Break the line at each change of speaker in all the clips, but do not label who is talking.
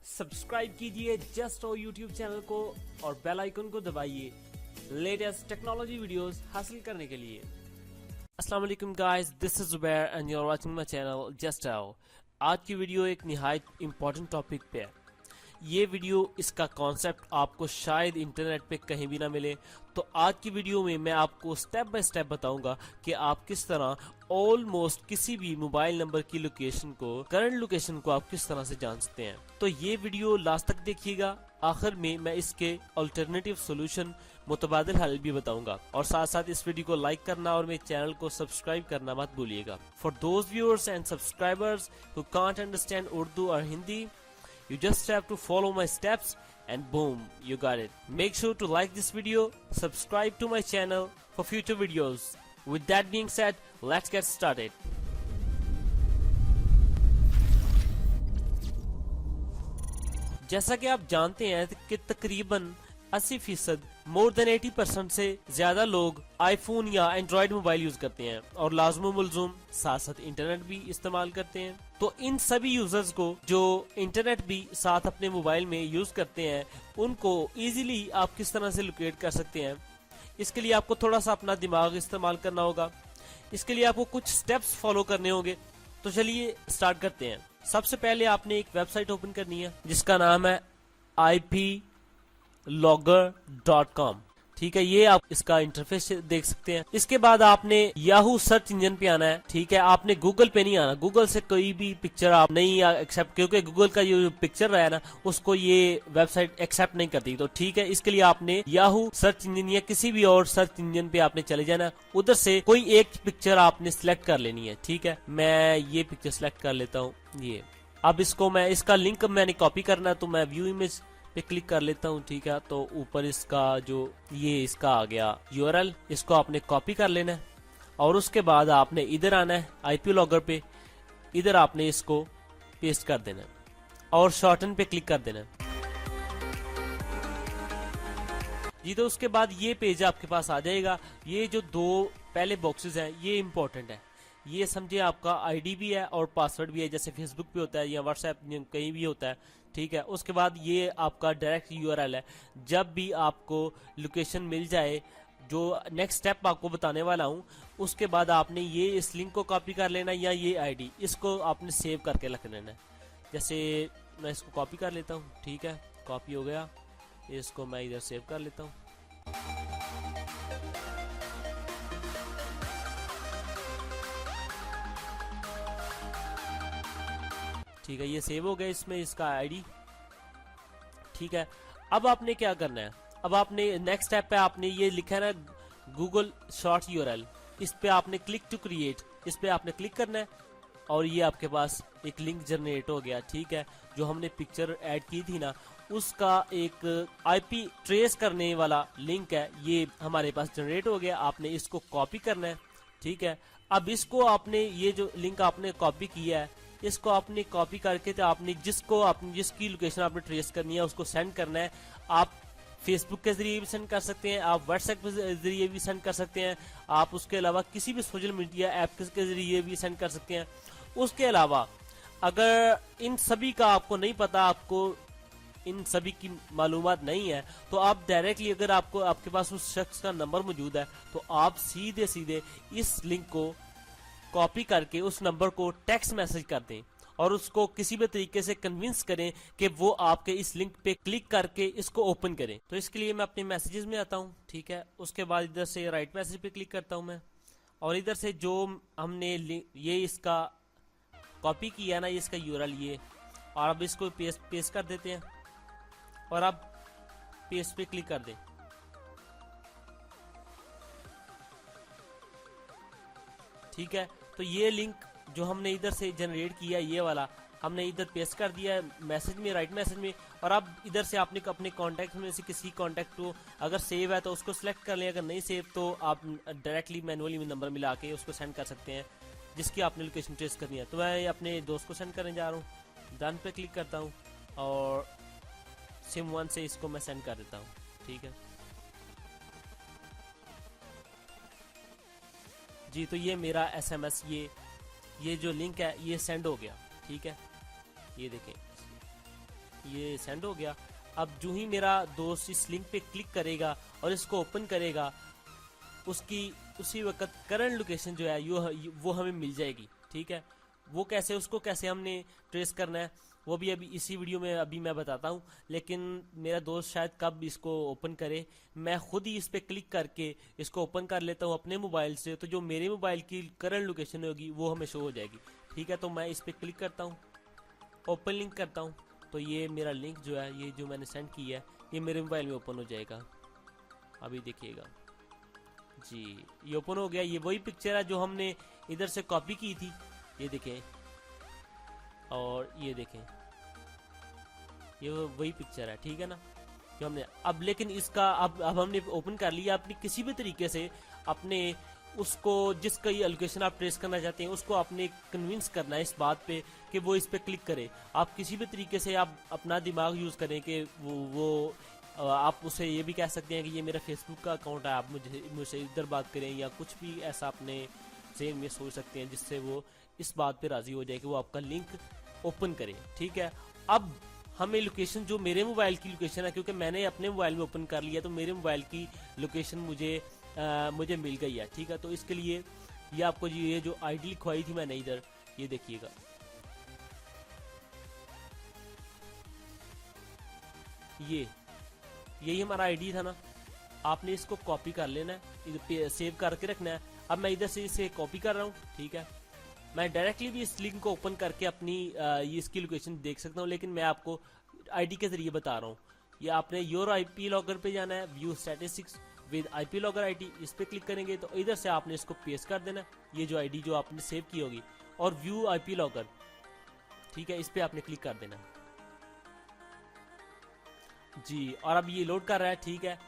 Subscribe कीजिए just ओ YouTube channel को और बेल आइकन को दबाइए लेटेस्ट टेक्नोलॉजी वीडियोस हासिल करने के लिए। अस्सलाम वालेकुम guys, this is Zubair and you are watching my channel just आओ। आज की वीडियो एक निहायत इम्पोर्टेंट टॉपिक पे है। ये वीडियो, इसका कॉन्सेप्ट आपको शायद इंटरनेट पे कहीं भी ना मिले, तो आज की वीडियो में मैं आपको स्टेप बाय स्टेप बताऊंगा कि आप किस तरह ऑलमोस्ट किसी भी मोबाइल नंबर की लोकेशन को, करंट लोकेशन को आप किस तरह से जान सकते हैं। तो ये वीडियो लास्ट तक देखिएगा। आखिर में मैं इसके अल्टरनेटिव सोल्यूशन, मुतबादिल हल भी बताऊंगा, और साथ साथ इस वीडियो को लाइक करना और मेरे चैनल को सब्सक्राइब करना मत भूलिएगा। For those viewers and subscribers who can't understand Urdu और Hindi, you just have to follow my steps and boom, you got it. Make sure to like this video, subscribe to my channel for future videos. With that being said, let's get started. जैसा कि आप जानते हैं कि तकरीबन 80% more than 80% से ज्यादा लोग आईफोन या एंड्रॉइड मोबाइल यूज करते हैं और लाजमो मुलजुम साथ साथ इंटरनेट भी इस्तेमाल करते हैं। तो इन सभी यूजर्स को जो इंटरनेट भी साथ अपने मोबाइल में यूज करते हैं, उनको इजीली आप किस तरह से लोकेट कर सकते हैं, इसके लिए आपको थोड़ा सा अपना दिमाग इस्तेमाल करना होगा। इसके लिए आपको कुछ स्टेप्स फॉलो करने होंगे। तो चलिए स्टार्ट करते हैं। सबसे पहले आपने एक वेबसाइट ओपन करनी है जिसका नाम है iplogger.com। ठीक है, ये आप इसका इंटरफेस देख सकते हैं। इसके बाद आपने याहू सर्च इंजन पे आना है। ठीक है, आपने गूगल पे नहीं आना। गूगल से कोई भी पिक्चर आप नहीं एक्सेप्ट, क्योंकि गूगल का जो पिक्चर रहा है ना, उसको ये वेबसाइट एक्सेप्ट नहीं करती। तो ठीक है, इसके लिए आपने याहू सर्च इंजन या किसी भी और सर्च इंजन पे आपने चले जाना। उधर से कोई एक पिक्चर आपने सिलेक्ट कर लेनी है। ठीक है, मैं ये पिक्चर सिलेक्ट कर लेता हूँ। ये अब इसको मैं, इसका लिंक मैंने कॉपी करना है, तो मैं व्यू इमेज पे क्लिक कर लेता हूँ। ठीक है, तो ऊपर इसका जो ये इसका आ गया यूआरएल, इसको आपने कॉपी कर लेना है और उसके बाद आपने इधर आना है आईपी लॉगर पे। इधर आपने इसको पेस्ट कर देना है और शॉर्टन पे क्लिक कर देना है जी। तो उसके बाद ये पेज आपके पास आ जाएगा। ये जो दो पहले बॉक्सेस हैं ये इंपॉर्टेंट है। ये समझे आपका आईडी भी है और पासवर्ड भी है, जैसे फेसबुक पे होता है या व्हाट्सएप कहीं भी होता है। ठीक है, उसके बाद ये आपका डायरेक्ट यूआरएल है। जब भी आपको लोकेशन मिल जाए, जो नेक्स्ट स्टेप आपको बताने वाला हूँ, उसके बाद आपने ये इस लिंक को कॉपी कर लेना या ये आईडी, इसको आपने सेव करके रख लेना है। जैसे मैं इसको कॉपी कर लेता हूँ। ठीक है, कॉपी हो गया, इसको मैं इधर सेव कर लेता हूँ। ठीक है, ये सेव हो गया इसमें इसका आईडी। ठीक है, अब आपने क्या करना है, अब आपने नेक्स्ट स्टेप पे आपने ये लिखा है ना गूगल शॉर्ट यूआरएल, इस पे आपने क्लिक टू क्रिएट, इस पे आपने क्लिक करना है और ये आपके पास एक लिंक जनरेट हो गया। ठीक है, जो हमने पिक्चर ऐड की थी ना, उसका एक आईपी ट्रेस करने वाला लिंक है, ये हमारे पास जनरेट हो गया। आपने इसको कॉपी करना है। ठीक है, अब इसको आपने, ये जो लिंक आपने कॉपी किया है, इसको आपने कॉपी करके, तो आपने जिसकी लोकेशन आपने ट्रेस करनी है उसको सेंड करना है। आप फेसबुक के जरिए भी सेंड कर सकते हैं, आप व्हाट्सएप के जरिए भी सेंड कर सकते हैं, आप उसके अलावा किसी भी सोशल मीडिया ऐप के जरिए भी सेंड कर सकते हैं। उसके अलावा अगर इन सभी का आपको नहीं पता, आपको इन सभी की मालूमात नहीं है, तो आप डायरेक्टली, अगर आपको आपके पास उस शख्स का नंबर मौजूद है, तो आप सीधे सीधे इस लिंक को कॉपी करके उस नंबर को टेक्स्ट मैसेज कर दें और उसको किसी भी तरीके से कन्विंस करें कि वो आपके इस लिंक पे क्लिक करके इसको ओपन करें। तो इसके लिए मैं अपने मैसेजेस में आता हूँ। ठीक है, उसके बाद इधर से राइट मैसेज पे क्लिक करता हूँ मैं, और इधर से जो हमने ये इसका कॉपी किया ना, ये इसका यूआरएल ये, और अब इसको पेस्ट कर देते हैं और अब पेस्ट पे क्लिक कर दें। ठीक है, तो ये लिंक जो हमने इधर से जनरेट किया, ये वाला हमने इधर पेस्ट कर दिया मैसेज में, राइट मैसेज में। और अब इधर से आपने अपने कॉन्टैक्ट में से किसी कॉन्टैक्ट को अगर सेव है तो उसको सिलेक्ट कर लें, अगर नहीं सेव तो आप डायरेक्टली मैनुअली नंबर मिला के उसको सेंड कर सकते हैं जिसकी आपने लोकेशन ट्रेस करनी है। तो मैं अपने दोस्त को सेंड करने जा रहा हूँ, डन पे क्लिक करता हूँ और सिम1 से इसको मैं सेंड कर देता हूँ। ठीक है जी, तो ये मेरा एसएमएस, ये जो लिंक है ये सेंड हो गया। ठीक है, ये देखें, ये सेंड हो गया। अब जो ही मेरा दोस्त इस लिंक पे क्लिक करेगा और इसको ओपन करेगा, उसकी उसी वक्त करंट लोकेशन जो है वो हमें मिल जाएगी। ठीक है, वो कैसे, उसको कैसे हमने ट्रेस करना है वो भी अभी इसी वीडियो में अभी मैं बताता हूँ। लेकिन मेरा दोस्त शायद कब इसको ओपन करे, मैं खुद ही इस पर क्लिक करके इसको ओपन कर लेता हूँ अपने मोबाइल से, तो जो मेरे मोबाइल की करंट लोकेशन होगी वो हमें शो हो जाएगी। ठीक है, तो मैं इस पर क्लिक करता हूँ, ओपन लिंक करता हूँ, तो ये मेरा लिंक जो है, ये जो मैंने सेंड किया है, ये मेरे मोबाइल में ओपन हो जाएगा। अभी देखिएगा जी, ये ओपन हो गया। ये वही पिक्चर है जो हमने इधर से कॉपी की थी, ये देखें, और ये देखें, ये वही पिक्चर है। ठीक है ना, जो हमने अब, लेकिन इसका अब हमने ओपन कर लिया। अपनी किसी भी तरीके से अपने उसको, जिसका ये लोकेशन आप ट्रेस करना चाहते हैं, उसको आपने कन्विंस करना है इस बात पे कि वो इस पे क्लिक करे। आप किसी भी तरीके से आप अपना दिमाग यूज़ करें कि वो आप उसे ये भी कह सकते हैं कि ये मेरा फेसबुक का अकाउंट है, आप मुझसे इधर बात करें, या कुछ भी ऐसा अपने जहन में सोच सकते हैं जिससे वो इस बात पे राज़ी हो जाए कि वो आपका लिंक ओपन करे। ठीक है, अब हमें लोकेशन, जो मेरे मोबाइल की लोकेशन है, क्योंकि मैंने अपने मोबाइल में ओपन कर लिया, तो मेरे मोबाइल की लोकेशन मुझे मिल गई है। ठीक है, तो इसके लिए ये आपको ये जो आईडी लिखवाई थी मैंने इधर, ये देखिएगा, यही हमारा आईडी था ना। आपने इसको कॉपी कर लेना है, इधर सेव करके रखना है। अब मैं इधर से इसे कॉपी कर रहा हूँ। ठीक है, मैं डायरेक्टली भी इस लिंक को ओपन करके अपनी ये इसकी लोकेशन देख सकता हूँ, लेकिन मैं आपको आईडी के जरिए बता रहा हूँ। ये आपने योर आईपी लॉगर पे जाना है, view statistics with IP logger ID, इस पे क्लिक करेंगे तो इधर से आपने इसको पेस्ट कर देना, ये जो आईडी जो आपने सेव की होगी, और व्यू आईपी लॉगर, ठीक है, इस पे आपने क्लिक कर देना जी। और अब ये लोड कर रहा है। ठीक है,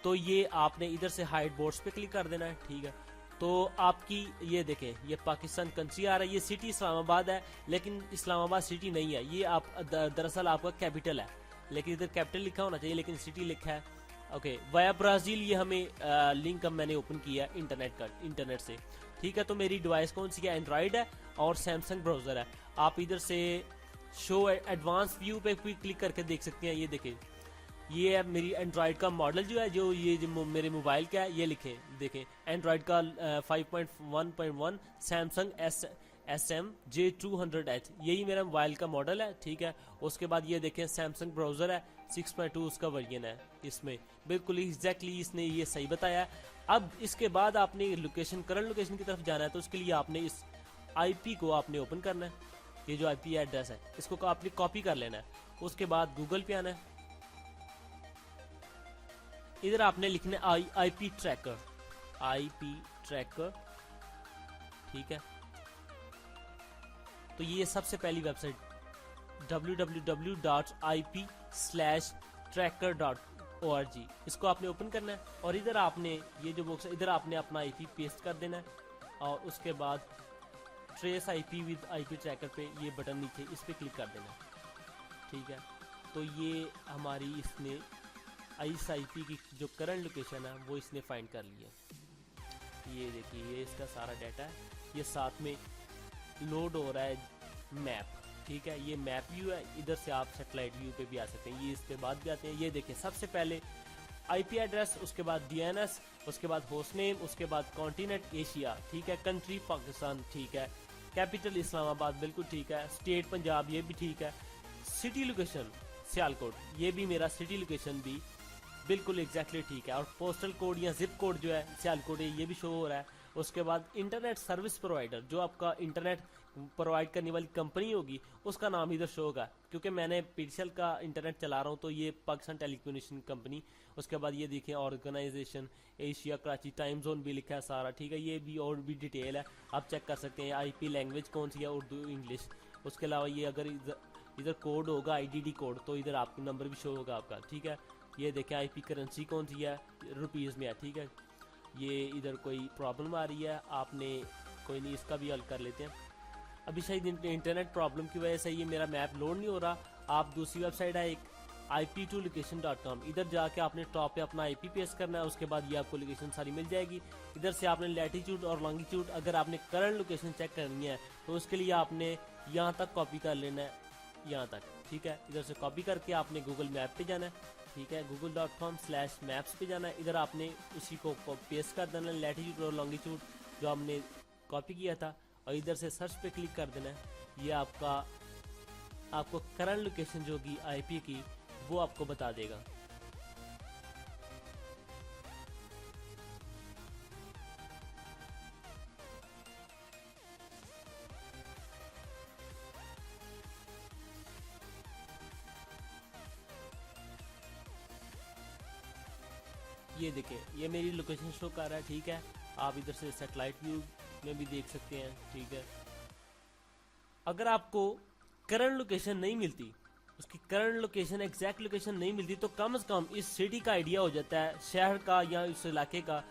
तो ये आपने इधर से हाइड बोर्ड्स पे क्लिक कर देना है। ठीक है, तो आपकी ये देखें, ये पाकिस्तान कंट्री आ रहा है, ये सिटी इस्लामाबाद है, लेकिन इस्लामाबाद सिटी नहीं है, ये आप दरअसल आपका कैपिटल है, लेकिन इधर कैपिटल लिखा होना चाहिए, लेकिन सिटी लिखा है। ओके, वाया ब्राज़ील, ये हमें लिंक अब मैंने ओपन किया है इंटरनेट से। ठीक है, तो मेरी डिवाइस कौन सी है, एंड्रॉयड है और सैमसंग ब्राउज़र है। आप इधर से शो एडवांस व्यू पे क्लिक करके देख सकते हैं। ये देखें, ये है मेरी एंड्रॉयड का मॉडल जो है, जो मेरे मोबाइल का है, ये देखें एंड्रॉयड का 5.1.1 सैमसंग SM J200H, यही मेरा मोबाइल का मॉडल है। ठीक है, उसके बाद ये देखें सैमसंग ब्राउज़र है, 6.2 उसका वर्जन है। इसमें बिल्कुल एग्जैक्टली इसने ये सही बताया। अब इसके बाद आपने लोकेशन, करंट लोकेशन की तरफ जाना है, तो उसके लिए आपने इस IP को आपने ओपन करना है। ये जो IP एड्रेस है, इसको आपने कॉपी कर लेना है। उसके बाद गूगल पे आना है, इधर आपने लिखना है IP ट्रैकर। ठीक है, तो ये सबसे पहली वेबसाइट www.ip/tracker.org, इसको आपने ओपन करना है, और इधर आपने ये जो बॉक्स है, इधर आपने अपना IP पेस्ट कर देना है, और उसके बाद trace IP with IP tracker पे ये बटन नीचे, इस पे क्लिक कर देना है। ठीक है, तो ये हमारी इसने इस IP की जो करंट लोकेशन है वो इसने फाइंड कर लिया। ये देखिए, ये इसका सारा डाटा है, ये साथ में लोड हो रहा है मैप। ठीक है, ये मैप व्यू है, इधर से आप सैटेलाइट व्यू पे भी आ सकते हैं, ये इसके बाद भी आते हैं। ये देखिए, सबसे पहले IP एड्रेस, उसके बाद DNS, उसके बाद होस्ट नेम, उसके बाद कॉन्टिनेंट एशिया, ठीक है, कंट्री पाकिस्तान, ठीक है, कैपिटल इस्लामाबाद, बिल्कुल ठीक है, स्टेट पंजाब, ये भी ठीक है, सिटी लोकेशन सियालकोट, ये भी मेरा सिटी लोकेशन भी बिल्कुल एग्जैक्टली ठीक है, और पोस्टल कोड या जिप कोड जो है सियालकोट है, ये भी शो हो रहा है। उसके बाद इंटरनेट सर्विस प्रोवाइडर, जो आपका इंटरनेट प्रोवाइड करने वाली कंपनी होगी, उसका नाम इधर शो होगा, क्योंकि मैंने PCL का इंटरनेट चला रहा हूँ, तो ये पाकिस्तान टेलीकम्युनिकेशन कंपनी। उसके बाद ये देखिए, organisation Asia Karachi, time zone भी लिखा है सारा। ठीक है, ये भी और भी डिटेल है, आप चेक कर सकते हैं। IP लैंग्वेज कौन सी है, उर्दू, इंग्लिश। उसके अलावा ये अगर इधर कोड होगा IDD कोड, तो इधर आपका नंबर भी शो होगा आपका। ठीक है, ये देखें IP करेंसी कौन सी है, रुपीज़ में है। ठीक है, ये इधर कोई प्रॉब्लम आ रही है, आपने कोई नहीं, इसका भी हल कर लेते हैं। अभी शायद इंटरनेट प्रॉब्लम की वजह से ये मेरा मैप लोड नहीं हो रहा। आप दूसरी वेबसाइट है एक ip2location.com, इधर जाके आपने टॉप पे अपना IP पेस्ट करना है, उसके बाद ये आपको लोकेशन सारी मिल जाएगी। इधर से आपने लैटिट्यूड और लॉन्गिट्यूड, अगर आपने करंट लोकेशन चेक करनी है तो उसके लिए आपने यहाँ तक कॉपी कर लेना है, यहाँ तक। ठीक है। इधर से कॉपी करके आपने गूगल मैप पे जाना है, ठीक है, google.com/maps पे जाना है। इधर आपने उसी को पेस्ट कर देना, लैटिट्यूड और लॉन्गिट्यूड जो हमने कॉपी किया था, और इधर से सर्च पे क्लिक कर देना है। ये आपको करंट लोकेशन जो की आईपी की वो आपको बता देगा। ये देखें, ये मेरी लोकेशन शो कर रहा है, ठीक है। आप इधर से सैटेलाइट व्यू में भी देख सकते हैं, ठीक है। अगर आपको करंट लोकेशन नहीं मिलती, उसकी करंट लोकेशन एग्जैक्ट लोकेशन नहीं मिलती, तो कम से कम इस सिटी का आइडिया हो जाता है, शहर का या उस इलाके का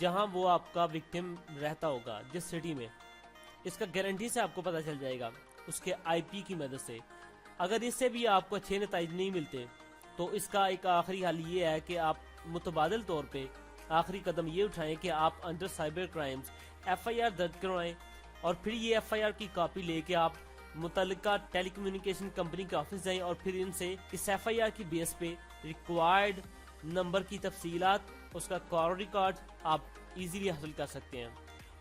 जहां वो आपका विक्टिम रहता होगा, जिस सिटी में। इसका गारंटी से आपको पता चल जाएगा उसके आईपी की मदद से। अगर इससे भी आपको अच्छे नतीजे नहीं मिलते, तो इसका एक आखिरी हल ये है कि आप मुतबादिल तौर पे आखिरी कदम ये उठाएं कि आप अंडर साइबर क्राइम्स FIR दर्ज करवाएं, और फिर ये FIR की कॉपी लेके आप मुतल्लिका टेलीकम्युनिकेशन कंपनी के ऑफिस जाएं, और फिर इनसे इस FIR की बेस पे रिक्वायर्ड नंबर की तफसीलात, उसका कॉल रिकॉर्ड आप इजीली हासिल कर सकते हैं।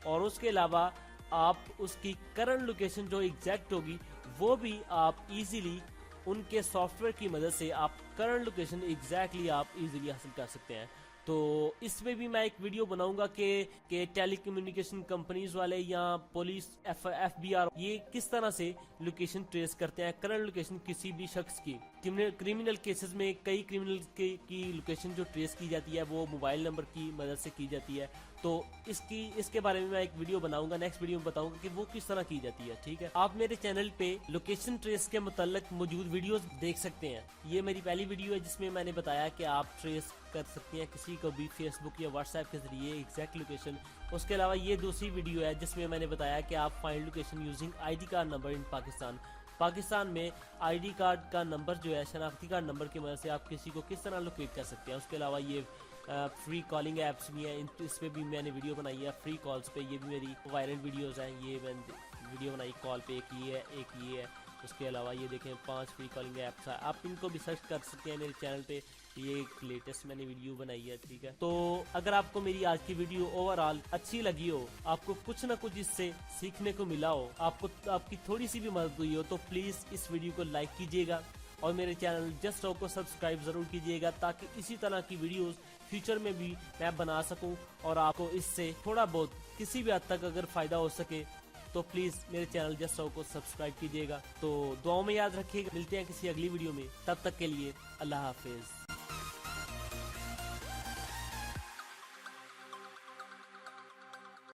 और उसके अलावा आप उसकी करंट लोकेशन जो एग्जैक्ट होगी वो भी आप इजीली उनके सॉफ्टवेयर की मदद से आप करंट लोकेशन एग्जैक्टली आप इजीली हासिल कर सकते हैं। तो इसमें भी मैं एक वीडियो बनाऊंगा कि टेलीकम्युनिकेशन कंपनीज वाले या पुलिस FBR ये किस तरह से लोकेशन ट्रेस करते हैं, करंट लोकेशन किसी भी शख्स की। क्रिमिनल केसेस में कई क्रिमिनल की लोकेशन जो ट्रेस की जाती है वो मोबाइल नंबर की मदद से की जाती है। तो इसके बारे में मैं एक वीडियो बनाऊंगा, नेक्स्ट वीडियो में बताऊंगा कि वो किस तरह की जाती है, ठीक है। आप मेरे चैनल पे लोकेशन ट्रेस के मुताल्लिक मौजूद वीडियोस देख सकते हैं। ये मेरी पहली वीडियो है जिसमें मैंने बताया कि आप ट्रेस कर सकते हैं किसी को भी फेसबुक या व्हाट्सएप के जरिए एग्जैक्ट लोकेशन। उसके अलावा ये दूसरी वीडियो है जिसमें मैंने बताया कि आप find location using ID card number in Pakistan में ID कार्ड का नंबर जो है, शनाख्ती कार्ड नंबर की मदद से आप किसी को किस तरह लोकेट कर सकते हैं। उसके अलावा ये फ्री कॉलिंग ऐप्स भी हैं, इस पे भी मैंने वीडियो बनाई है, फ्री कॉल्स पे। ये भी मेरी वायरल वीडियोस हैं, ये मैंने वीडियो बनाई कॉल पे, एक ये है। उसके अलावा ये देखें 5 फ्री कॉलिंग ऐप्स है, आप इनको भी सर्च कर सकते हैं मेरे चैनल पे। ये एक लेटेस्ट मैंने वीडियो बनाई है, ठीक है। तो अगर आपको मेरी आज की वीडियो ओवरऑल अच्छी लगी हो, आपको कुछ ना कुछ इससे सीखने को मिला हो, आपकी थोड़ी सी भी मदद हुई हो, तो प्लीज इस वीडियो को लाइक कीजिएगा और मेरे चैनल जस्ट राव को सब्सक्राइब जरूर कीजिएगा, ताकि इसी तरह की वीडियोस फ्यूचर में भी मैं बना सकूं और आपको इससे थोड़ा बहुत किसी भी हद तक अगर फायदा हो सके, तो प्लीज मेरे चैनल जस्ट राव को सब्सक्राइब कीजिएगा। तो दुआओं में याद रखिएगा, मिलते हैं किसी अगली वीडियो में, तब तक के लिए अल्लाह हाफिज।